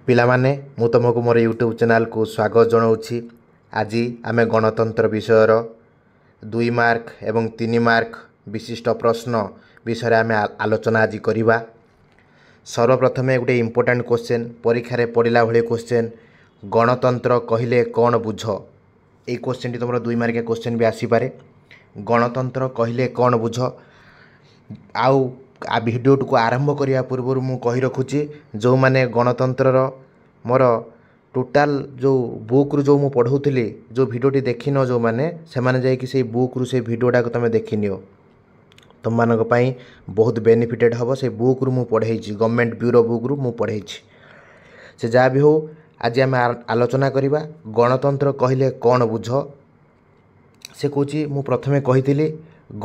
ପିଲାମାନେ ମୁଁ ତୁମକୁ ମୋର ୟୁଟ୍ୟୁବ୍ ଚ୍ୟାନେଲକୁ ସ୍ୱାଗତ ଜଣାଉଛି। ଆଜି ଆମେ ଗଣତନ୍ତ୍ର ବିଷୟର 2 ମାର୍କ ଏବଂ 3 ମାର୍କ ବିଶିଷ୍ଟ ପ୍ରଶ୍ନ ବିଷୟରେ ଆମେ ଆଲୋଚନା ଆଜି କରିବା। ସର୍ବପ୍ରଥମେ ଗୋଟେ ଇମ୍ପୋର୍ଟାଣ୍ଟ କ୍ୱେଶ୍ଚନ୍, ପରୀକ୍ଷାରେ ପଡ଼ିଲା ଭଳି କ୍ୱେଶ୍ଚନ୍, ଗଣତନ୍ତ୍ର କହିଲେ କ'ଣ ବୁଝ? এই କ୍ୱେଶ୍ଚନ୍ଟି ତୁମର 2 ମାର୍କିଆ କ୍ୱେଶ୍ଚନ୍ ବି ଆସିପାରେ। ଗଣତନ୍ତ୍ର କହିଲେ କ'ଣ ବୁଝ? ଆଉ ଭିଡ଼ିଓଟିକୁ ଆରମ୍ଭ କରିବା ପୂର୍ବରୁ ମୁଁ କହି ରଖୁଛି, ଯେଉଁମାନେ ଗଣତନ୍ତ୍ରର ମୋର ଟୋଟାଲ୍ ଯେଉଁ ବୁକ୍ରୁ ଯେଉଁ ମୁଁ ପଢ଼ାଉଥିଲି, ଯେଉଁ ଭିଡ଼ିଓଟି ଦେଖିନ ଯେଉଁମାନେ, ସେମାନେ ଯାଇକି ସେଇ ବୁକ୍ରୁ ସେଇ ଭିଡ଼ିଓଟାକୁ ତୁମେ ଦେଖିନିଅ। ତୁମମାନଙ୍କ ପାଇଁ ବହୁତ ବେନିଫିଟେଡ଼ ହେବ। ସେଇ ବୁକ୍ରୁ ମୁଁ ପଢ଼େଇଛି, ଗଭର୍ଣ୍ଣମେଣ୍ଟ ବ୍ୟୁରୋ ବୁକ୍ରୁ ମୁଁ ପଢ଼େଇଛି। ସେ ଯାହା ବି ହେଉ, ଆଜି ଆମେ ଆଲୋଚନା କରିବା ଗଣତନ୍ତ୍ର କହିଲେ କ'ଣ ବୁଝ। ସେ କହୁଛି, ମୁଁ ପ୍ରଥମେ କହିଥିଲି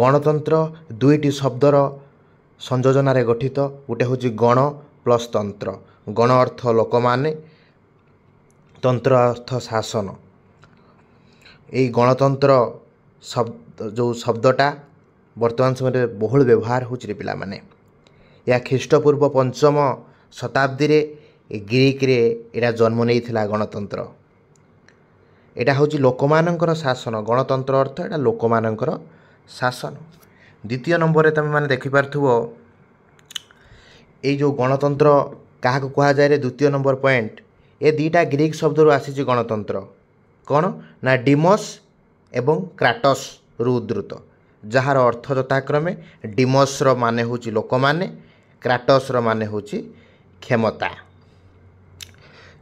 ଗଣତନ୍ତ୍ର 2ଟି ଶବ୍ଦର ସଂଯୋଜନାରେ ଗଠିତ। ଗୋଟେ ହେଉଛି ଗଣ ପ୍ଲସ୍ ତନ୍ତ୍ର। ଗଣ ଅର୍ଥ ଲୋକମାନେ, ତନ୍ତ୍ର ଅର୍ଥ ଶାସନ। এই ଗଣତନ୍ତ୍ର ଯେଉଁ ଶବ୍ଦଟା ବର୍ତ୍ତମାନ ସମୟରେ ବହୁଳ ବ୍ୟବହାର ହେଉଛି ରେ ପିଲାମାନେ। ଏହା ଖ୍ରୀଷ୍ଟପୂର୍ବ 5ମ ଶତାବ୍ଦୀରେ ଗ୍ରୀକ୍ରେ ଏଇଟା ଜନ୍ମ ନେଇଥିଲା ଗଣତନ୍ତ୍ର। ଏଇଟା ହେଉଛି ଲୋକମାନଙ୍କର ଶାସନ। ଗଣତନ୍ତ୍ର ଅର୍ଥ ଏଇଟା ଲୋକମାନଙ୍କର ଶାସନ। ଦ୍ୱିତୀୟ ନମ୍ବରରେ ତୁମେମାନେ ଦେଖିପାରୁଥିବ, এই ଯେଉଁ ଗଣତନ୍ତ୍ର କାହାକୁ କୁହାଯାଏ ରେ, ଦ୍ୱିତୀୟ ନମ୍ବର ପଏଣ୍ଟ, ଏ ଦୁଇଟା ଗ୍ରୀକ୍ ଶବ୍ଦରୁ ଆସିଛି ଗଣତନ୍ତ୍ର। କ'ଣ ନା ଡିମସ୍ ଏବଂ କ୍ରାଟସ୍ରୁ ଉଦ୍ଧୃତ, ଯାହାର ଅର୍ଥ ଯଥାକ୍ରମେ ଡିମସ୍ର ମାନେ ହେଉଛି ଲୋକମାନେ, କ୍ରାଟସ୍ର ମାନେ ହେଉଛି କ୍ଷମତା।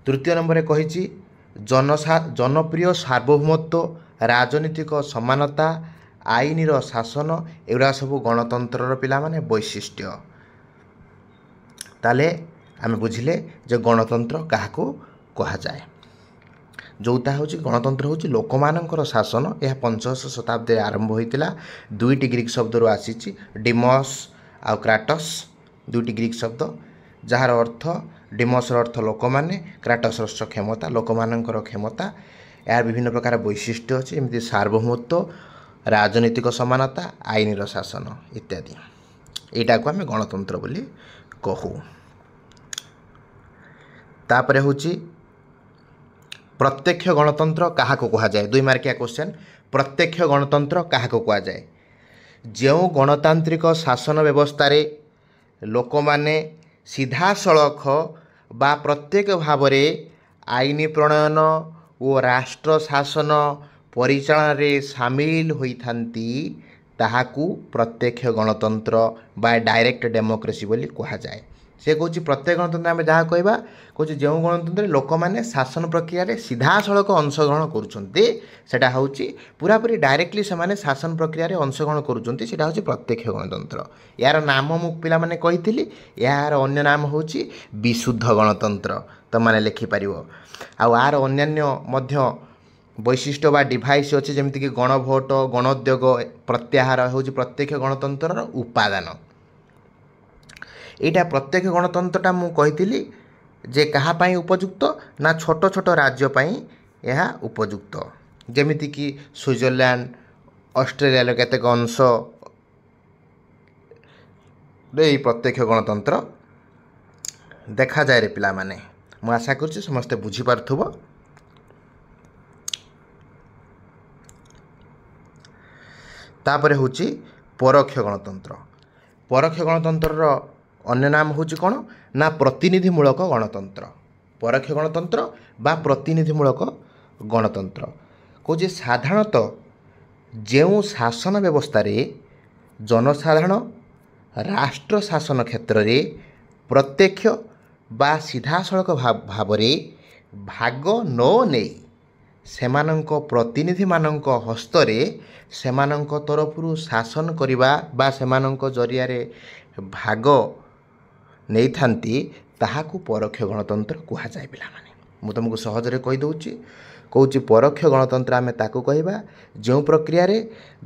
ତୃତୀୟ ନମ୍ବରରେ କହିଛି ଜନପ୍ରିୟ ସାର୍ବଭୌମତ୍ୱ, ରାଜନୈତିକ ସମାନତା, ଆଇନର ଶାସନ, ଏଗୁଡ଼ା ସବୁ ଗଣତନ୍ତ୍ରର ପିଲାମାନେ ବୈଶିଷ୍ଟ୍ୟ। ତାହେଲେ ଆମେ ବୁଝିଲେ ଯେ ଗଣତନ୍ତ୍ର କାହାକୁ କୁହାଯାଏ। ଯେଉଁଟା ହେଉଛି ଗଣତନ୍ତ୍ର ହେଉଛି ଲୋକମାନଙ୍କର ଶାସନ। ଏହା 5ଶ ଶତାବ୍ଦୀରେ ଆରମ୍ଭ ହୋଇଥିଲା। 2ଟି ଗ୍ରୀକ୍ ଶବ୍ଦରୁ ଆସିଛି, ଡିମସ୍ ଆଉ କ୍ରାଟସ୍, 2ଟି ଗ୍ରୀକ୍ ଶବ୍ଦ, ଯାହାର ଅର୍ଥ ଡିମସ୍ର ଅର୍ଥ ଲୋକମାନେ, କ୍ରାଟସ୍ର ଅର୍ଥ କ୍ଷମତା, ଲୋକମାନଙ୍କର କ୍ଷମତା। ଏହାର ବିଭିନ୍ନ ପ୍ରକାର ବୈଶିଷ୍ଟ୍ୟ ଅଛି, ଯେମିତି ସାର୍ବଭୌମତ୍ୱ, ରାଜନୈତିକ ସମାନତା, ଆଇନର ଶାସନ ଇତ୍ୟାଦି। ଏଇଟାକୁ ଆମେ ଗଣତନ୍ତ୍ର ବୋଲି କହୁ। ତାପରେ ହେଉଛି ପ୍ରତ୍ୟକ୍ଷ ଗଣତନ୍ତ୍ର କାହାକୁ କୁହାଯାଏ? 2 ମାର୍କିଆ କ୍ୱେଶ୍ଚନ୍, ପ୍ରତ୍ୟକ୍ଷ ଗଣତନ୍ତ୍ର କାହାକୁ କୁହାଯାଏ? ଯେଉଁ ଗଣତାନ୍ତ୍ରିକ ଶାସନ ବ୍ୟବସ୍ଥାରେ ଲୋକମାନେ ସିଧାସଳଖ ବା ପ୍ରତ୍ୟେକ ଭାବରେ ଆଇନ ପ୍ରଣୟନ ଓ ରାଷ୍ଟ୍ର ଶାସନ ପରିଚାଳନାରେ ସାମିଲ ହୋଇଥାନ୍ତି, ତାହାକୁ ପ୍ରତ୍ୟକ୍ଷ ଗଣତନ୍ତ୍ର ବା ଡାଇରେକ୍ଟ ଡେମୋକ୍ରେସି ବୋଲି କୁହାଯାଏ। ସେ କହୁଛି ପ୍ରତ୍ୟେକ ଗଣତନ୍ତ୍ର ଆମେ ଯାହା କହିବା, କହୁଛି ଯେଉଁ ଗଣତନ୍ତ୍ରରେ ଲୋକମାନେ ଶାସନ ପ୍ରକ୍ରିୟାରେ ସିଧାସଳଖ ଅଂଶଗ୍ରହଣ କରୁଛନ୍ତି, ସେଇଟା ହେଉଛି ପୁରାପୁରି ଡାଇରେକ୍ଟଲି ସେମାନେ ଶାସନ ପ୍ରକ୍ରିୟାରେ ଅଂଶଗ୍ରହଣ କରୁଛନ୍ତି, ସେଇଟା ହେଉଛି ପ୍ରତ୍ୟକ୍ଷ ଗଣତନ୍ତ୍ର। ଏହାର ନାମ ମୁଁ ପିଲାମାନେ କହିଥିଲି, ଏହାର ଅନ୍ୟ ନାମ ହେଉଛି ବିଶୁଦ୍ଧ ଗଣତନ୍ତ୍ର। ତୁମମାନେ ଲେଖିପାରିବ। ଆଉ ଏହାର ଅନ୍ୟାନ୍ୟ ମଧ୍ୟ ବୈଶିଷ୍ଟ୍ୟ ବା ଡିଭାଇସ୍ ଅଛି, ଯେମିତିକି ଗଣଭୋଟ, ଗଣୋଦ୍ୟୋଗ ପ୍ରତ୍ୟାହାର ହେଉଛି ପ୍ରତ୍ୟକ୍ଷ ଗଣତନ୍ତ୍ରର ଉପାଦାନ। ଏଇଟା ପ୍ରତ୍ୟକ୍ଷ ଗଣତନ୍ତ୍ରଟା ମୁଁ କହିଥିଲି ଯେ କାହା ପାଇଁ ଉପଯୁକ୍ତ ନା ଛୋଟ ଛୋଟ ରାଜ୍ୟ ପାଇଁ ଏହା ଉପଯୁକ୍ତ। ଯେମିତିକି ସୁଇଜରଲ୍ୟାଣ୍ଡ, ଅଷ୍ଟ୍ରେଲିଆର କେତେକ ଅଂଶରେ ଏହି ପ୍ରତ୍ୟକ୍ଷ ଗଣତନ୍ତ୍ର ଦେଖାଯାଏ ରେ ପିଲାମାନେ। ମୁଁ ଆଶା କରୁଛି ସମସ୍ତେ ବୁଝିପାରୁଥିବ। ତାପରେ ହେଉଛି ପରୋକ୍ଷ ଗଣତନ୍ତ୍ର। ପରୋକ୍ଷ ଗଣତନ୍ତ୍ରର ଅନ୍ୟ ନାମ ହେଉଛି କ'ଣ ନା ପ୍ରତିନିଧିମୂଳକ ଗଣତନ୍ତ୍ର। ପରୋକ୍ଷ ଗଣତନ୍ତ୍ର ବା ପ୍ରତିନିଧିମୂଳକ ଗଣତନ୍ତ୍ର କହୁଛି ସାଧାରଣତଃ ଯେଉଁ ଶାସନ ବ୍ୟବସ୍ଥାରେ ଜନସାଧାରଣ ରାଷ୍ଟ୍ର ଶାସନ କ୍ଷେତ୍ରରେ ପ୍ରତ୍ୟକ୍ଷ ବା ସିଧାସଳଖ ଭାବରେ ଭାଗ ନ ନେଇ ସେମାନଙ୍କ ପ୍ରତିନିଧିମାନଙ୍କ ହସ୍ତରେ ସେମାନଙ୍କ ତରଫରୁ ଶାସନ କରିବା ବା ସେମାନଙ୍କ ଜରିଆରେ ଭାଗ ନେଇଥାନ୍ତି, ତାହାକୁ ପରୋକ୍ଷ ଗଣତନ୍ତ୍ର କୁହାଯାଏ ପିଲାମାନେ। ମୁଁ ତୁମକୁ ସହଜରେ କହିଦେଉଛି, କହୁଛି ପରୋକ୍ଷ ଗଣତନ୍ତ୍ର ଆମେ ତାକୁ କହିବା ଯେଉଁ ପ୍ରକ୍ରିୟାରେ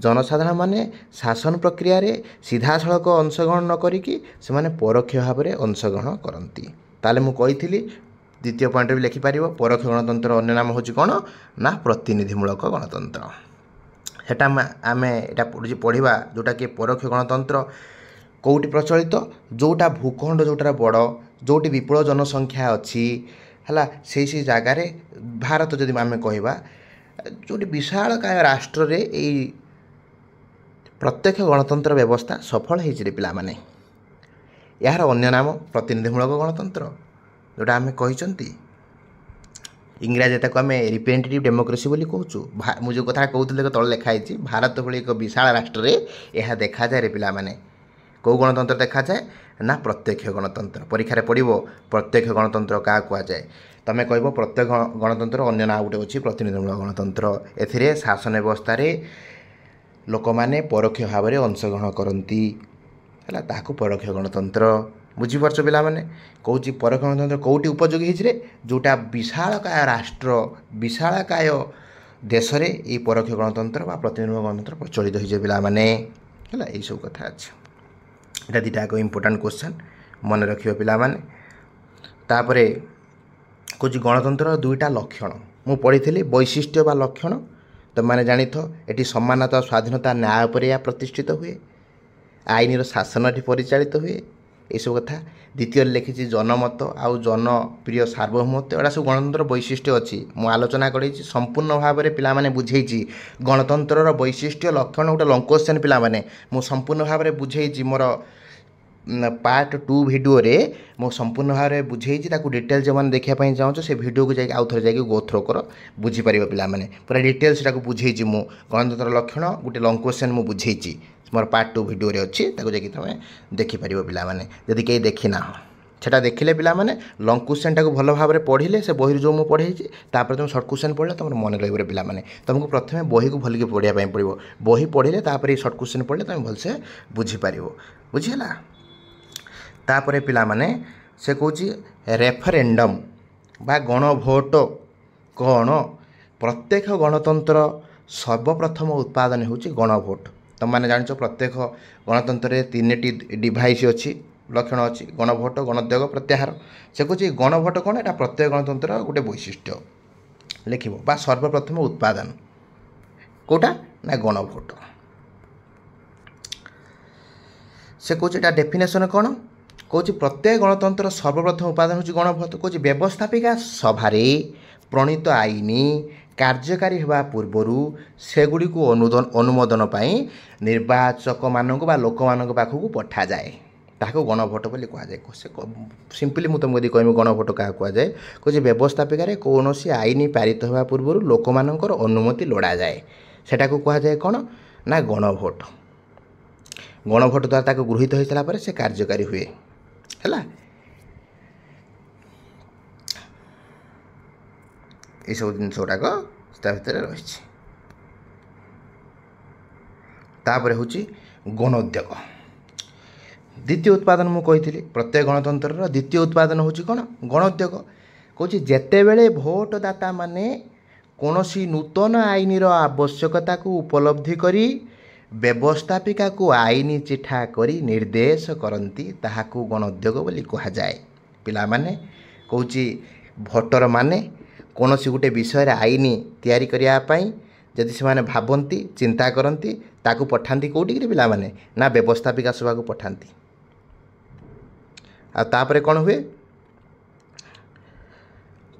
ଜନସାଧାରଣମାନେ ଶାସନ ପ୍ରକ୍ରିୟାରେ ସିଧାସଳଖ ଅଂଶଗ୍ରହଣ ନ କରିକି ସେମାନେ ପରୋକ୍ଷ ଭାବରେ ଅଂଶଗ୍ରହଣ କରନ୍ତି। ତାହେଲେ ମୁଁ କହିଥିଲି ଦ୍ୱିତୀୟ ପଏଣ୍ଟରେ ବି ଲେଖିପାରିବ, ପରୋକ୍ଷ ଗଣତନ୍ତ୍ର ଅନ୍ୟ ନାମ ହେଉଛି କ'ଣ ନା ପ୍ରତିନିଧିମୂଳକ ଗଣତନ୍ତ୍ର। ସେଟା ଆମେ ଏଇଟା ପଢ଼ିବା, ଯେଉଁଟାକି ପରୋକ୍ଷ ଗଣତନ୍ତ୍ର କେଉଁଠି ପ୍ରଚଳିତ, ଯେଉଁଟା ଭୂଖଣ୍ଡ ଯେଉଁଟାରେ ବଡ଼, ଯେଉଁଠି ବିପୁଳ ଜନସଂଖ୍ୟା ଅଛି, ହେଲା ସେଇ ଜାଗାରେ ଭାରତ ଯଦି ଆମେ କହିବା ଯେଉଁଠି ବିଶାଳକାୟ ରାଷ୍ଟ୍ରରେ ଏଇ ପ୍ରତ୍ୟକ୍ଷ ଗଣତନ୍ତ୍ର ବ୍ୟବସ୍ଥା ସଫଳ ହେଇଛି ପିଲାମାନେ। ଏହାର ଅନ୍ୟ ନାମ ପ୍ରତିନିଧିମୂଳକ ଗଣତନ୍ତ୍ର, ଯେଉଁଟା ଆମେ କହିଛନ୍ତି ଇଂରାଜୀ ତାକୁ ଆମେ ରିପ୍ରେଜେଣ୍ଟେଟିଭ୍ ଡେମୋକ୍ରେସି ବୋଲି କହୁଛୁ। ମୁଁ ଯେଉଁ କଥା କହୁଥିଲି ତଳେ ଲେଖା ହେଇଛି ଭାରତ ଭଳି ଏକ ବିଶାଳ ରାଷ୍ଟ୍ରରେ ଏହା ଦେଖାଯାଏ ପିଲାମାନେ। କେଉଁ ଗଣତନ୍ତ୍ର ଦେଖାଯାଏ ନା ପ୍ରତ୍ୟକ୍ଷ ଗଣତନ୍ତ୍ର। ପରୀକ୍ଷାରେ ପଡ଼ିବ ପ୍ରତ୍ୟକ୍ଷ ଗଣତନ୍ତ୍ର କାହା କୁହାଯାଏ। ତୁମେ କହିବ ପ୍ରତ୍ୟକ୍ଷ ଗଣତନ୍ତ୍ର ଅନ୍ୟ ନାଁ ଗୋଟେ ଅଛି ପ୍ରତିନିଧିମୂଳକ ଗଣତନ୍ତ୍ର। ଏଥିରେ ଶାସନ ବ୍ୟବସ୍ଥାରେ ଲୋକମାନେ ପରୋକ୍ଷ ଭାବରେ ଅଂଶଗ୍ରହଣ କରନ୍ତି, ହେଲା ତାହାକୁ ପରୋକ୍ଷ ଗଣତନ୍ତ୍ର। ବୁଝିପାରୁଛ ପିଲାମାନେ? କହୁଛି ପରୋକ୍ଷ ଗଣତନ୍ତ୍ର କେଉଁଠି ଉପଯୋଗୀ ହେଇଛି ରେ? ଯେଉଁଟା ବିଶାଳକାୟ ରାଷ୍ଟ୍ର ବିଶାଳକାୟ ଦେଶରେ ଏଇ ପରୋକ୍ଷ ଗଣତନ୍ତ୍ର ବା ପ୍ରତିନିଧିମୂଳକ ଗଣତନ୍ତ୍ର ପ୍ରଚଳିତ ହେଇଛି ପିଲାମାନେ, ହେଲା ଏଇସବୁ କଥା ଅଛି। ଏଇଟା ଦୁଇଟା ଏକ ଇମ୍ପୋର୍ଟାଣ୍ଟ କ୍ୱେଶ୍ଚନ୍, ମନେ ରଖିବ ପିଲାମାନେ। ତାପରେ କହୁଛି ଗଣତନ୍ତ୍ରର ଦୁଇଟା ଲକ୍ଷଣ ମୁଁ ପଢ଼ିଥିଲି, ବୈଶିଷ୍ଟ୍ୟ ବା ଲକ୍ଷଣ। ତୁମମାନେ ଜାଣିଥ ଏଠି ସମାନତା ସ୍ୱାଧୀନତା ନ୍ୟାୟ ଉପରେ ଏହା ପ୍ରତିଷ୍ଠିତ ହୁଏ, ଆଇନର ଶାସନ ଏଠି ପରିଚାଳିତ ହୁଏ, ଏସବୁ କଥା। ଦ୍ୱିତୀୟରେ ଲେଖିଛି ଜନମତ ଆଉ ଜନପ୍ରିୟ ସାର୍ବଭୌମତ୍ୱ, ଏଗୁଡ଼ା ସବୁ ଗଣତନ୍ତ୍ର ବୈଶିଷ୍ଟ୍ୟ ଅଛି। ମୁଁ ଆଲୋଚନା କରିଛି ସମ୍ପୂର୍ଣ୍ଣ ଭାବରେ ପିଲାମାନେ ବୁଝେଇଛି ଗଣତନ୍ତ୍ରର ବୈଶିଷ୍ଟ୍ୟ ଲକ୍ଷଣ। ଗୋଟେ ଲଙ୍ଗ କ୍ୱେଶ୍ଚନ୍ ପିଲାମାନେ ମୁଁ ସମ୍ପୂର୍ଣ୍ଣ ଭାବରେ ବୁଝେଇଛି ମୋର ପାର୍ଟ 2 ଭିଡ଼ିଓରେ ମୁଁ ସମ୍ପୂର୍ଣ୍ଣ ଭାବରେ ବୁଝେଇଛି। ତାକୁ ଡିଟେଲ୍ସ ଯେଉଁମାନେ ଦେଖିବା ପାଇଁ ଚାହୁଁଛ ସେ ଭିଡ଼ିଓକୁ ଯାଇକି ଆଉ ଥରେ ଯାଇକି ଗୋ ଥ୍ରୋ କର, ବୁଝିପାରିବ ପିଲାମାନେ। ପୁରା ଡିଟେଲ୍ସ ସେଟାକୁ ବୁଝେଇଛି ମୁଁ। ଗଣତନ୍ତ୍ର ଲକ୍ଷଣ ଗୋଟେ ଲଙ୍ଗ କ୍ୱେଶ୍ଚନ୍ ମୁଁ ବୁଝେଇଛି, ମୋର ପାର୍ଟ 2 ଭିଡ଼ିଓରେ ଅଛି, ତାକୁ ଯାଇକି ତୁମେ ଦେଖିପାରିବ ପିଲାମାନେ ଯଦି କେହି ଦେଖିନାହ। ସେଟା ଦେଖିଲେ ପିଲାମାନେ ଲଙ୍ଗ କ୍ୱେଶ୍ଚନ୍ଟାକୁ ଭଲ ଭାବରେ ପଢ଼ିଲେ, ସେ ବହିରୁ ଯେଉଁ ମୁଁ ପଢ଼େଇଛି ତାପରେ ତୁମେ ସର୍ଟ କ୍ୱେଶ୍ଚନ୍ ପଢ଼ିଲେ ତୁମର ମନେ ରହିବ ପିଲାମାନେ। ତୁମକୁ ପ୍ରଥମେ ବହିକୁ ଭଲକି ପଢ଼ିବା ପାଇଁ ପଡ଼ିବ। ବହି ପଢ଼ିଲେ ତାପରେ ଏଇ ସର୍ଟ କ୍ୱେଶ୍ଚନ୍ ପଢ଼ିଲେ ତୁମେ ଭଲସେ ବୁଝିପାରିବ। ବୁଝିହେଲା? ତାପରେ ପିଲାମାନେ ସେ କହୁଛି ରେଫରେଣ୍ଡମ୍ ବା ଗଣଭୋଟ କ'ଣ? ପ୍ରତ୍ୟକ୍ଷ ଗଣତନ୍ତ୍ର ସର୍ବପ୍ରଥମ ଉତ୍ପାଦନ ହେଉଛି ଗଣଭୋଟ। ତୁମମାନେ ଜାଣିଛ ପ୍ରତ୍ୟେକ ଗଣତନ୍ତ୍ରରେ 3ଟି ଡିଭାଇସ୍ ଅଛି, ଲକ୍ଷଣ ଅଛି, ଗଣଭୋଟ, ଗଣୋଦ୍ୟୋଗ, ପ୍ରତ୍ୟାହାର। ସେ କହୁଛି ଗଣଭୋଟ କ'ଣ? ଏଇଟା ପ୍ରତ୍ୟେକ ଗଣତନ୍ତ୍ରର ଗୋଟେ ବୈଶିଷ୍ଟ୍ୟ ଲେଖିବ ବା ସର୍ବପ୍ରଥମ ଉତ୍ପାଦନ କେଉଁଟା ନା ଗଣଭୋଟ। ସେ କହୁଛି ଏଇଟା ଡେଫିନେସନ୍ କ'ଣ? କହୁଛି ପ୍ରତ୍ୟେକ ଗଣତନ୍ତ୍ର ସର୍ବପ୍ରଥମ ଉପାଦାନ ହେଉଛି ଗଣଭୋଟ। କହୁଛି ବ୍ୟବସ୍ଥାପିକା ସଭାରେ ପ୍ରଣୀତ ଆଇନ କାର୍ଯ୍ୟକାରୀ ହେବା ପୂର୍ବରୁ ସେଗୁଡ଼ିକୁ ଅନୁମୋଦନ ପାଇଁ ନିର୍ବାଚକମାନଙ୍କୁ ବା ଲୋକମାନଙ୍କ ପାଖକୁ ପଠାଯାଏ, ତାହାକୁ ଗଣଭୋଟ ବୋଲି କୁହାଯାଏ। ସେ ସିମ୍ପଲି ମୁଁ ତୁମକୁ ଯଦି କହିବି ଗଣଭୋଟ କାହାକୁ କୁହାଯାଏ, କହୁଛି ବ୍ୟବସ୍ଥାପିକାରେ କୌଣସି ଆଇନ ପାରିତ ହେବା ପୂର୍ବରୁ ଲୋକମାନଙ୍କର ଅନୁମତି ଲୋଡ଼ାଯାଏ, ସେଟାକୁ କୁହାଯାଏ କ'ଣ ନା ଗଣଭୋଟ। ଗଣଭୋଟ ଦ୍ୱାରା ତାକୁ ଗୃହୀତ ହୋଇସାରିଲା ପରେ ସେ କାର୍ଯ୍ୟକାରୀ ହୁଏ, ହେଲା। ଏସବୁ ଜିନିଷ ଗୁଡ଼ାକ ତା ଭିତରେ ରହିଛି। ତାପରେ ହେଉଛି ଗଣୋଦ୍ୟୋଗ। ଦ୍ୱିତୀୟ ଉତ୍ପାଦନ ମୁଁ କହିଥିଲି ପ୍ରତ୍ୟେକ ଗଣତନ୍ତ୍ରର ଦ୍ୱିତୀୟ ଉତ୍ପାଦନ ହେଉଛି କ'ଣ? ଗଣୋଦ୍ୟୋଗ। କହୁଛି ଯେତେବେଳେ ଭୋଟଦାତାମାନେ କୌଣସି ନୂତନ ଆଇନର ଆବଶ୍ୟକତାକୁ ଉପଲବ୍ଧି କରି ବ୍ୟବସ୍ଥାପିକାକୁ ଆଇନ ଚିଠା କରି ନିର୍ଦ୍ଦେଶ କରନ୍ତି, ତାହାକୁ ଗଣୋଦ୍ୟୋଗ ବୋଲି କୁହାଯାଏ। ପିଲାମାନେ କହୁଛି ଭୋଟରମାନେ କୌଣସି ଗୋଟେ ବିଷୟରେ ଆଇନ ତିଆରି କରିବା ପାଇଁ ଯଦି ସେମାନେ ଭାବନ୍ତି, ଚିନ୍ତା କରନ୍ତି, ତାକୁ ପଠାନ୍ତି କେଉଁଠିକି ପିଲାମାନେ ନା ବ୍ୟବସ୍ଥାପିକା ସଭାକୁ ପଠାନ୍ତି। ଆଉ ତାପରେ କ'ଣ ହୁଏ?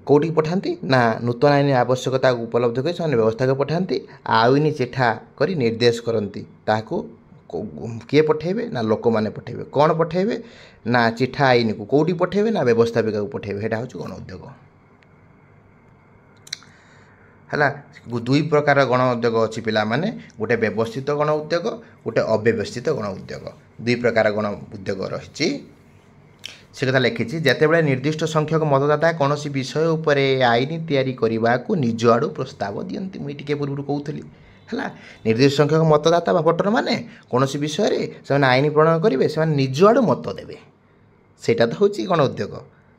କେଉଁଠିକି ପଠାନ୍ତି ନା ନୂତନ ଆଇନ ଆବଶ୍ୟକତା ଉପଲବ୍ଧ କରି ସେମାନେ ବ୍ୟବସ୍ଥାକୁ ପଠାନ୍ତି, ଆଇନ ଚିଠା କରି ନିର୍ଦ୍ଦେଶ କରନ୍ତି, ତାହାକୁ କିଏ ପଠାଇବେ ନା ଲୋକମାନେ ପଠାଇବେ। କ'ଣ ପଠାଇବେ ନା ଚିଠା ଆଇନକୁ କେଉଁଠି ପଠାଇବେ ନା ବ୍ୟବସ୍ଥାପିକାକୁ ପଠାଇବେ। ସେଇଟା ହେଉଛି ଗଣୋଦ୍ୟୋଗ, ହେଲା। ଦୁଇ ପ୍ରକାର ଗଣୋଦ୍ୟୋଗ ଅଛି ପିଲାମାନେ, ଗୋଟେ ବ୍ୟବସ୍ଥିତ ଗଣ ଉଦ୍ୟୋଗ, ଗୋଟେ ଅବ୍ୟବସ୍ଥିତ ଗଣ ଉଦ୍ୟୋଗ। ଦୁଇ ପ୍ରକାର ଗଣ ଉଦ୍ୟୋଗ ରହିଛି। ସେ କଥା ଲେଖିଛି ଯେତେବେଳେ ନିର୍ଦ୍ଦିଷ୍ଟ ସଂଖ୍ୟକ ମତଦାତା କୌଣସି ବିଷୟ ଉପରେ ଆଇନ ତିଆରି କରିବାକୁ ନିଜ ଆଡ଼ୁ ପ୍ରସ୍ତାବ ଦିଅନ୍ତି। ମୁଁ ଟିକେ ପୂର୍ବରୁ କହୁଥିଲି, ହେଲା। ନିର୍ଦ୍ଦିଷ୍ଟ ସଂଖ୍ୟକ ମତଦାତା ବା ଭୋଟରମାନେ କୌଣସି ବିଷୟରେ ସେମାନେ ଆଇନ ପ୍ରଣୟନ କରିବେ, ସେମାନେ ନିଜ ଆଡ଼ୁ ମତ ଦେବେ, ସେଇଟା ତ ହେଉଛି ଗଣ ଉଦ୍ୟୋଗ।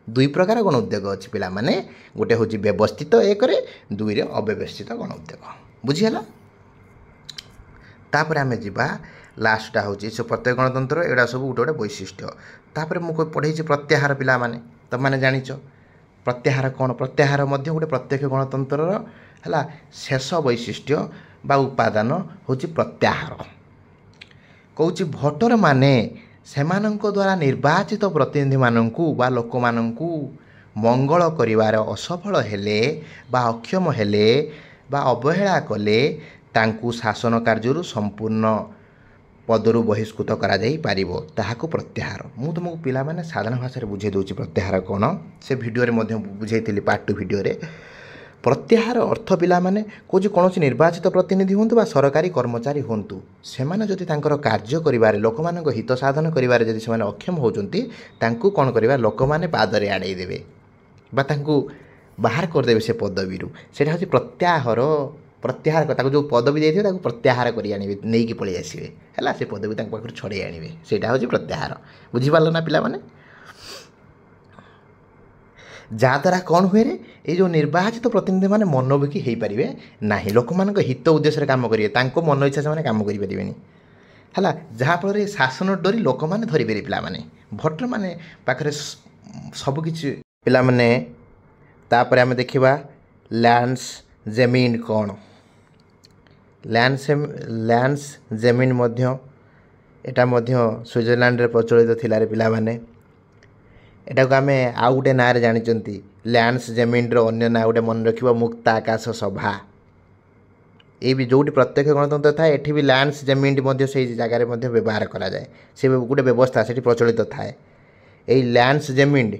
ଦୁଇ ପ୍ରକାର ଗଣ ଉଦ୍ୟୋଗ ଅଛି ପିଲାମାନେ, ଗୋଟେ ହେଉଛି ବ୍ୟବସ୍ଥିତ ଏକରେ, ଦୁଇରେ ଅବ୍ୟବସ୍ଥିତ ଗଣ ଉଦ୍ୟୋଗ। ବୁଝିହେଲା? ତାପରେ ଆମେ ଯିବା ଲାଷ୍ଟଟା ହେଉଛି ସେ ପ୍ରତ୍ୟେକ ଗଣତନ୍ତ୍ର, ଏଗୁଡ଼ା ସବୁ ଗୋଟେ ଗୋଟେ ବୈଶିଷ୍ଟ୍ୟ। ତାପରେ ମୁଁ ପଢ଼େଇଛି ପ୍ରତ୍ୟାହାର। ପିଲାମାନେ ତୁମମାନେ ଜାଣିଛ ପ୍ରତ୍ୟାହାର କ'ଣ? ପ୍ରତ୍ୟାହାର ମଧ୍ୟ ଗୋଟେ ପ୍ରତ୍ୟକ୍ଷ ଗଣତନ୍ତ୍ରର, ହେଲା, ଶେଷ ବୈଶିଷ୍ଟ୍ୟ ବା ଉପାଦାନ ହେଉଛି ପ୍ରତ୍ୟାହାର। କହୁଛି ଭୋଟରମାନେ ସେମାନଙ୍କ ଦ୍ୱାରା ନିର୍ବାଚିତ ପ୍ରତିନିଧିମାନଙ୍କୁ ବା ଲୋକମାନଙ୍କୁ ମଙ୍ଗଳ କରିବାରେ ଅସଫଳ ହେଲେ ବା ଅକ୍ଷମ ହେଲେ ବା ଅବହେଳା କଲେ ତାଙ୍କୁ ଶାସନ କାର୍ଯ୍ୟରୁ ସମ୍ପୂର୍ଣ୍ଣ ପଦରୁ ବହିଷ୍କୃତ କରାଯାଇପାରିବ, ତାହାକୁ ପ୍ରତ୍ୟାହାର। ମୁଁ ତୁମକୁ ପିଲାମାନେ ସାଧାରଣ ଭାଷାରେ ବୁଝାଇ ଦେଉଛି ପ୍ରତ୍ୟାହାର କ'ଣ। ସେ ଭିଡ଼ିଓରେ ମଧ୍ୟ ବୁଝାଇଥିଲି ପାର୍ଟ 2 ଭିଡ଼ିଓରେ। ପ୍ରତ୍ୟାହାର ଅର୍ଥ ପିଲାମାନେ କହୁଛି କୌଣସି ନିର୍ବାଚିତ ପ୍ରତିନିଧି ହୁଅନ୍ତୁ ବା ସରକାରୀ କର୍ମଚାରୀ ହୁଅନ୍ତୁ, ସେମାନେ ଯଦି ତାଙ୍କର କାର୍ଯ୍ୟ କରିବାରେ ଲୋକମାନଙ୍କ ହିତ ସାଧନ କରିବାରେ ଯଦି ସେମାନେ ଅକ୍ଷମ ହେଉଛନ୍ତି, ତାଙ୍କୁ କ'ଣ କରିବା, ଲୋକମାନେ ପାଦରେ ଆଡ଼େଇ ଦେବେ ବା ତାଙ୍କୁ ବାହାର କରିଦେବେ ସେ ପଦବୀରୁ। ସେଇଟା ହେଉଛି ପ୍ରତ୍ୟାହାର ତାକୁ ଯେଉଁ ପଦବୀ ଦେଇଥିବେ ତାକୁ ପ୍ରତ୍ୟାହାର କରି ଆଣିବେ, ନେଇକି ପଳେଇ ଆସିବେ ହେଲା, ସେ ପଦବୀ ତାଙ୍କ ପାଖରୁ ଛଡ଼େଇ ଆଣିବେ। ସେଇଟା ହେଉଛି ପ୍ରତ୍ୟାହାର। ବୁଝିପାରିଲ ନା ପିଲାମାନେ? ଯାହାଦ୍ୱାରା କ'ଣ ହୁଏ, ଏଇ ଯେଉଁ ନିର୍ବାଚିତ ପ୍ରତିନିଧିମାନେ ମନୋବିକି ହୋଇପାରିବେ ନାହିଁ, ଲୋକମାନଙ୍କ ହିତ ଉଦ୍ଦେଶ୍ୟରେ କାମ କରିବେ, ତାଙ୍କ ମନ ଇଚ୍ଛା ସେମାନେ କାମ କରିପାରିବେନି ହେଲା। ଯାହାଫଳରେ ଶାସନ ଡରି ଲୋକମାନେ ଧରିପାରିବେ ପିଲାମାନେ, ଭୋଟରମାନେ ପାଖରେ ସବୁକିଛି ପିଲାମାନେ। ତାପରେ ଆମେ ଦେଖିବା ଲ୍ୟାଣ୍ଡସ୍ ଜମିନ୍ କ'ଣ। ଲ୍ୟାଣ୍ଡସ୍ ଜମିନ୍ ମଧ୍ୟ ଏଟା ମଧ୍ୟ ସୁଇଜରଲ୍ୟାଣ୍ଡରେ ପ୍ରଚଳିତ ଥିଲାରେ ପିଲାମାନେ। ଏଟାକୁ ଆମେ ଆଉ ଗୋଟେ ନାଁରେ ଜାଣିଛନ୍ତି, ଲ୍ୟାଣ୍ଡସ୍ ଜମିନ୍ର ଅନ୍ୟ ନାଁ ଗୋଟେ ମନେ ରଖିବ, ମୁକ୍ତ ଆକାଶ ସଭା। ଏଇ ବି ଯେଉଁଠି ପ୍ରତ୍ୟକ୍ଷ ଗଣତନ୍ତ୍ର ଥାଏ, ଏଠି ବି ଲ୍ୟାଣ୍ଡସ୍ ଜମିନ୍ ମଧ୍ୟ ସେଇ ଜାଗାରେ ମଧ୍ୟ ବ୍ୟବହାର କରାଯାଏ। ସେ ଗୋଟେ ବ୍ୟବସ୍ଥା ସେଠି ପ୍ରଚଳିତ ଥାଏ। ଏଇ ଲ୍ୟାଣ୍ଡସ୍ ଜମିନ୍ର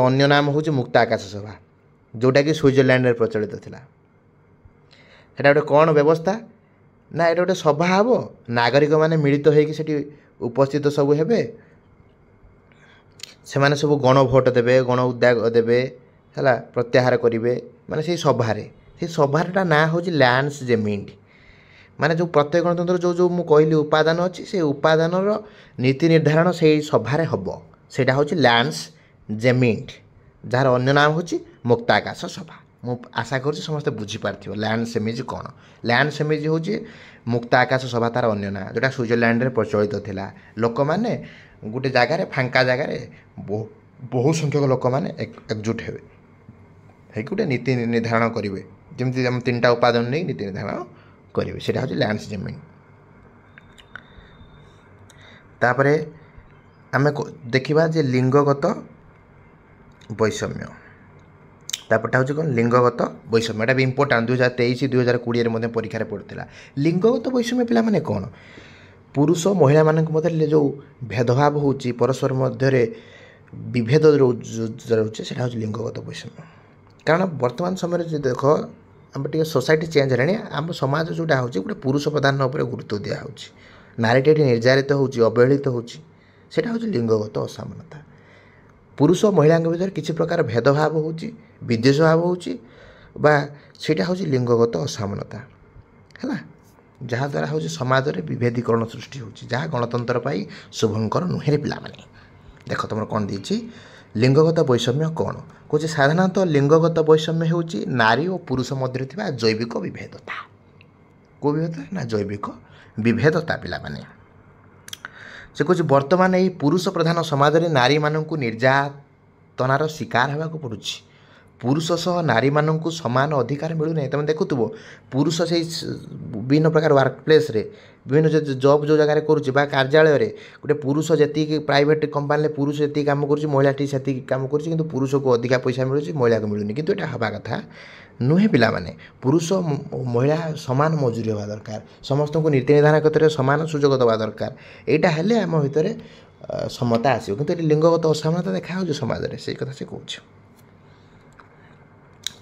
ଅନ୍ୟ ନାମ ହେଉଛି ମୁକ୍ତ ଆକାଶ ସଭା, ଯେଉଁଟାକି ସୁଇଜରଲ୍ୟାଣ୍ଡରେ ପ୍ରଚଳିତ ଥିଲା। ସେଇଟା ଗୋଟେ କ'ଣ ବ୍ୟବସ୍ଥା ନା, ଏଇଟା ଗୋଟେ ସଭା ହେବ, ନାଗରିକମାନେ ମିଳିତ ହୋଇକି ସେଠି ଉପସ୍ଥିତ ସବୁ ହେବେ, ସେମାନେ ସବୁ ଗଣ ଭୋଟ ଦେବେ, ଗଣ ଉଦ୍ୟାଗ ଦେବେ ହେଲା, ପ୍ରତ୍ୟାହାର କରିବେ ମାନେ ସେଇ ସଭାଟା ନାଁ ହେଉଛି ଲ୍ୟାଣ୍ଡସ୍ ଜମିନ୍। ମାନେ ଯେଉଁ ପ୍ରତ୍ୟେକ ଗଣତନ୍ତ୍ର ଯେଉଁ ମୁଁ କହିଲି ଉପାଦାନ ଅଛି, ସେଇ ଉପାଦାନର ନୀତି ନିର୍ଦ୍ଧାରଣ ସେଇ ସଭାରେ ହେବ। ସେଇଟା ହେଉଛି ଲ୍ୟାଣ୍ଡସ୍ ଜମିନ୍, ଯାହାର ଅନ୍ୟ ନାମ ହେଉଛି ମୁକ୍ତ ଆକାଶ ସଭା। ମୁଁ ଆଶା କରୁଛି ସମସ୍ତେ ବୁଝିପାରିଥିବ ଲ୍ୟାଣ୍ଡସ୍ ସେମିଜ୍ କ'ଣ। ଲ୍ୟାଣ୍ଡସ୍ ସେମିଜ୍ ହେଉଛି ମୁକ୍ତ ଆକାଶ ସଭା, ତା'ର ଅନ୍ୟ ନାଁ, ଯେଉଁଟା ସୁଇଜରଲ୍ୟାଣ୍ଡରେ ପ୍ରଚଳିତ ଥିଲା। ଲୋକମାନେ ଗୋଟେ ଜାଗାରେ, ଫାଙ୍କା ଜାଗାରେ ବହୁ ସଂଖ୍ୟକ ଲୋକମାନେ ଏକଜୁଟ ହେବେ, ହେଇକି ଗୋଟେ ନୀତି ନିର୍ଦ୍ଧାରଣ କରିବେ, ଯେମିତି ଆମ 3ଟା ଉପାଦାନ ନେଇ ନୀତି ନିର୍ଦ୍ଧାରଣ କରିବେ। ସେଇଟା ହେଉଛି ଲ୍ୟାଣ୍ଡସ୍ ଜମିନ୍। ତାପରେ ଆମେ ଦେଖିବା ଯେ ଲିଙ୍ଗଗତ ବୈଷମ୍ୟ। ତାପରଟା ହେଉଛି କ'ଣ, ଲିଙ୍ଗଗତ ବୈଷମ୍ୟ। ଏଇଟା ବି ଇମ୍ପୋର୍ଟାଣ୍ଟ, 2023 2020 ମଧ୍ୟ ପରୀକ୍ଷାରେ ପଡ଼ିଥିଲା। ଲିଙ୍ଗଗତ ବୈଷମ୍ୟ ପିଲାମାନେ କ'ଣ, ପୁରୁଷ ମହିଳାମାନଙ୍କ ମଧ୍ୟରେ ଯେଉଁ ଭେଦଭାବ ହେଉଛି, ପରସ୍ପର ମଧ୍ୟରେ ବିଭେଦ ରହୁଛି, ସେଇଟା ହେଉଛି ଲିଙ୍ଗଗତ ବୈଷମ୍ୟ। କାରଣ ବର୍ତ୍ତମାନ ସମୟରେ ଯଦି ଦେଖ, ଆମେ ଟିକେ ସୋସାଇଟି ଚେଞ୍ଜ ହେଲାଣି, ଆମ ସମାଜ ଯେଉଁଟା ହେଉଛି ଗୋଟେ ପୁରୁଷ ପ୍ରଧାନ ଉପରେ ଗୁରୁତ୍ୱ ଦିଆହେଉଛି, ନାରୀଟି ଏଠି ନିର୍ଯାତିତ ହେଉଛି, ଅବହେଳିତ ହେଉଛି, ସେଇଟା ହେଉଛି ଲିଙ୍ଗଗତ ଅସମାନତା। ପୁରୁଷ ମହିଳାଙ୍କ ଭିତରେ କିଛି ପ୍ରକାର ଭେଦଭାବ ହେଉଛି, ବିଦ୍ୱେଷ ଭାବ ହେଉଛି, ବା ସେଇଟା ହେଉଛି ଲିଙ୍ଗଗତ ଅସମାନତା ହେଲା, ଯାହାଦ୍ୱାରା ହେଉଛି ସମାଜରେ ବିଭେଦୀକରଣ ସୃଷ୍ଟି ହେଉଛି, ଯାହା ଗଣତନ୍ତ୍ର ପାଇଁ ଶୁଭଙ୍କର ନୁହେଁରେ ପିଲାମାନେ। ଦେଖ ତୁମର କ'ଣ ଦେଇଛି, ଲିଙ୍ଗଗତ ବୈଷମ୍ୟ କ'ଣ କହୁଛି। ସାଧାରଣତଃ ଲିଙ୍ଗଗତ ବୈଷମ୍ୟ ହେଉଛି ନାରୀ ଓ ପୁରୁଷ ମଧ୍ୟରେ ଥିବା ଜୈବିକ ବିଭେଦତା। କେଉଁ ବିଭେଦତା ନା, ଜୈବିକ ବିଭେଦତା ପିଲାମାନେ। ସେ କହୁଛି ବର୍ତ୍ତମାନ ଏହି ପୁରୁଷ ପ୍ରଧାନ ସମାଜରେ ନାରୀମାନଙ୍କୁ ନିର୍ଯାତନାର ଶିକାର ହେବାକୁ ପଡ଼ୁଛି। ପୁରୁଷ ସହ ନାରୀମାନଙ୍କୁ ସମାନ ଅଧିକାର ମିଳୁନାହିଁ। ତୁମେ ଦେଖୁଥିବ, ପୁରୁଷ ସେଇ ବିଭିନ୍ନ ପ୍ରକାର ୱାର୍କ ପ୍ଲେସ୍ରେ, ବିଭିନ୍ନ ଜବ୍ ଯେଉଁ ଜାଗାରେ କରୁଛି ବା କାର୍ଯ୍ୟାଳୟରେ, ଗୋଟେ ପୁରୁଷ ଯେତିକି ପ୍ରାଇଭେଟ୍ କମ୍ପାନୀରେ ପୁରୁଷ ଯେତିକି କାମ କରୁଛି, ମହିଳାଟି ସେତିକି କାମ କରୁଛି, କିନ୍ତୁ ପୁରୁଷକୁ ଅଧିକା ପଇସା ମିଳୁଛି, ମହିଳାକୁ ମିଳୁନି। କିନ୍ତୁ ଏଇଟା ହେବା କଥା ନୁହେଁ ପିଲାମାନେ। ପୁରୁଷ ମହିଳା ସମାନ ମଜୁରୀ ହେବା ଦରକାର, ସମସ୍ତଙ୍କୁ ନୀତି ନିର୍ଦ୍ଧାରଣ କ୍ଷେତ୍ରରେ ସମାନ ସୁଯୋଗ ଦେବା ଦରକାର। ଏଇଟା ହେଲେ ଆମ ଭିତରେ ସମତା ଆସିବ। କିନ୍ତୁ ଏଠି ଲିଙ୍ଗଗତ ଅସମାନତା ଦେଖାହେଉଛି ସମାଜରେ, ସେଇ କଥା ସେ କହୁଛି।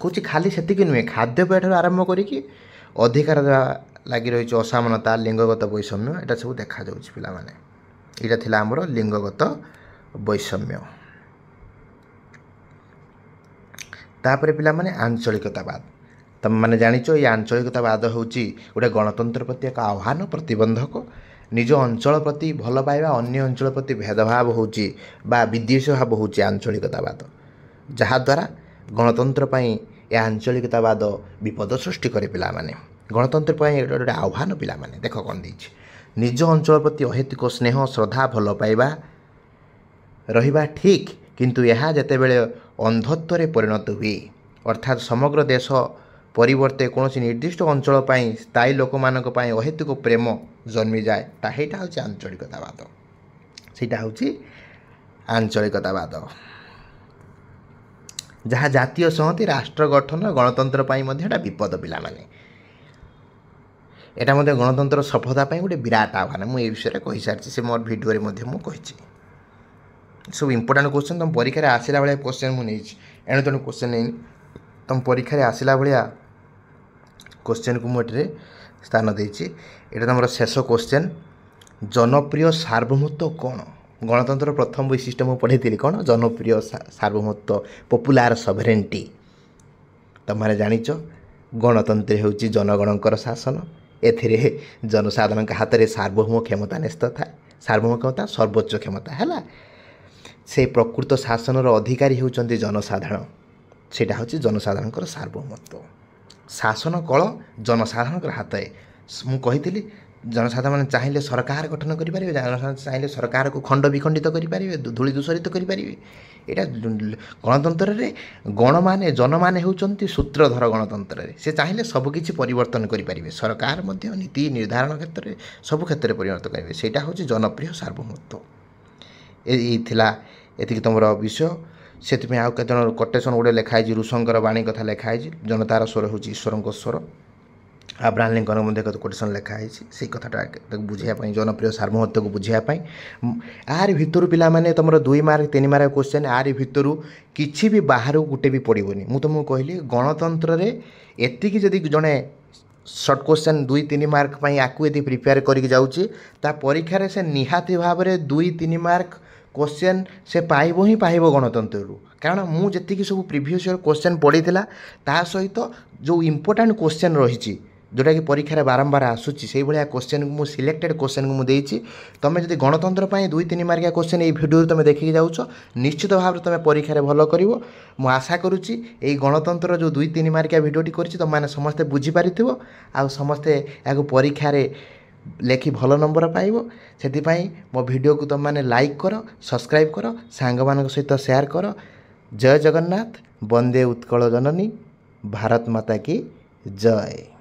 ଖାଲି ସେତିକି ନୁହେଁ, ଖାଦ୍ୟପେୟଠାରୁ ଆରମ୍ଭ କରିକି ଅଧିକାର ଲାଗି ରହିଛି ଅସମାନତା, ଲିଙ୍ଗଗତ ବୈଷମ୍ୟ, ଏଇଟା ସବୁ ଦେଖାଯାଉଛି ପିଲାମାନେ। ଏଇଟା ଥିଲା ଆମର ଲିଙ୍ଗଗତ ବୈଷମ୍ୟ। ତାପରେ ପିଲାମାନେ ଆଞ୍ଚଳିକତାବାଦ। ତୁମେମାନେ ଜାଣିଛ, ଏଇ ଆଞ୍ଚଳିକତାବାଦ ହେଉଛି ଗୋଟେ ଗଣତନ୍ତ୍ର ପ୍ରତି ଏକ ଆହ୍ୱାନ, ପ୍ରତିବନ୍ଧକ। ନିଜ ଅଞ୍ଚଳ ପ୍ରତି ଭଲ ପାଇବା, ଅନ୍ୟ ଅଞ୍ଚଳ ପ୍ରତି ଭେଦଭାବ ହେଉଛି ବା ବିଦ୍ୱେଷ ଭାବ ହେଉଛି ଆଞ୍ଚଳିକତାବାଦ, ଯାହାଦ୍ୱାରା ଗଣତନ୍ତ୍ର ପାଇଁ ଏ ଆଞ୍ଚଳିକତାବାଦ ବିପଦ ସୃଷ୍ଟି କରେ ପିଲାମାନେ। ଗଣତନ୍ତ୍ର ପାଇଁ ଏଇଟା ଗୋଟେ ଆହ୍ୱାନ ପିଲାମାନେ। ଦେଖ କ'ଣ ଦେଇଛି, ନିଜ ଅଞ୍ଚଳ ପ୍ରତି ଅହେତୁକ ସ୍ନେହ, ଶ୍ରଦ୍ଧା, ଭଲ ପାଇବା ରହିବା ଠିକ୍, କିନ୍ତୁ ଏହା ଯେତେବେଳେ ଅନ୍ଧତ୍ୱରେ ପରିଣତ ହୁଏ, ଅର୍ଥାତ୍ ସମଗ୍ର ଦେଶ ପରିବର୍ତ୍ତେ କୌଣସି ନିର୍ଦ୍ଦିଷ୍ଟ ଅଞ୍ଚଳ ପାଇଁ ସ୍ଥାୟୀ ଲୋକମାନଙ୍କ ପାଇଁ ଅହେତୁକ ପ୍ରେମ ଜନ୍ମିଯାଏ, ସେଇଟା ହେଉଛି ଆଞ୍ଚଳିକତାବାଦ। ସେଇଟା ହେଉଛି ଆଞ୍ଚଳିକତାବାଦ। जहाँ जातीय संहति राष्ट्र गठन गणतंत्र एटा विपद पिलामाने एटा मध्य गणतंत्र सफलता गोटे विराट आह्वान मुझे विषय कही सारी से मोर भिडियो कही सब इंपोर्टाट क्वेश्चन तुम परीक्षा आसला भाया क्वेश्चन मुझे एणु तेणु क्वेश्चन नहीं तुम परीक्षा आसला भाया क्वेश्चन को मुझे स्थान देती यहाँ तुम शेष क्वेश्चन जनप्रिय सार्वभौमत्व कौन गणतंत्र प्रथम वैशिष्ट्य मुझे पढ़ी कौन जनप्रिय सार्वभौमत्व पॉपुलर सॉवरेनिटी तुम्हारे जानिच गणतंत्र हूँ जनगणकर शासन एथिरे जनसाधारण हाथ में सार्वभौम क्षमता न्यस्त थाए सार्वभौम क्षमता सर्वोच्च क्षमता है से प्रकृत शासन अधिकारी होती जनसाधारण सेटा हूँ जनसाधारण सार्वभौमत्व शासन कल जनसाधारण हाथ मु कही जनसाधारण चाहिए सरकार गठन करेंगे जनसाधारण चाहिए सरकार को खंड विखंडित करेंगे धूली दूषरित करेंगे यहाँ गणतंत्र रे गण माने जन माने होउचंती सूत्रधर गणतंत्र से चाहिए सबकिछि परिवर्तन करेंगे सरकार मध्य नीति निर्धारण क्षेत्र में सब क्षेत्र में परिवर्तन करेंगे सेटा हूँ जनप्रिय सार्वभौमत्व ये तुम विषय से आउ केतन कोटेसन गोटे लिखाई ऋषंकर वाणी कथा लिखाई जनतार स्वर हूँ ईश्वर स्वर अब्राहम लिंकन मध्य कोटेसन लिखाई से कथाटा बुझापी जनप्रिय सार्वभौमत्व को बुझापी आर भितर पिला माने तुम 2 मार्क 3 मार्क क्वेश्चन आर भितर किसी भी बाहर गोटे भी पड़ोनी मुझे तुमको कहली गणतंत्र रे एतिकी जदि जड़े सर्ट क्वेश्चन 2-3 मार्क आपको यदि प्रिपेयर करके जाऊँगी परीक्षा से निहाती भाव में 2-3 मार्क क्वेश्चन से पाइब ही पाइब गणतंत्र कारण मुझे सब प्रीवियस ईयर क्वेश्चन पड़ी ता सहित जो इम्पोर्टाट क्वेश्चन रही जोटा कि परीक्षा बारंबार आसूसी से भाया क्वेश्चन को मुझे सिलेक्टेड क्वेश्चन को मुझे तुम जब गणतंत्र 2-3 मार्किया क्वेश्चन ये भिडियो तुम देखिए जाऊछ निश्चित भाव में तुम परीक्षा भल कर मु आशा करुच्ची यही गणतंत्र जो 2-3 मार्किया भिडियोटी कर तुम मैंने समस्ते बुझीपार आ समस्ते या परीक्षा लेखि भल नंबर पाइब से मो वीडियो को तुम मैंने लाइक कर सब्सक्राइब कर सांग मान सहित शेयर कर जय जगन्नाथ वंदे उत्कल जननी भारत माता की जय।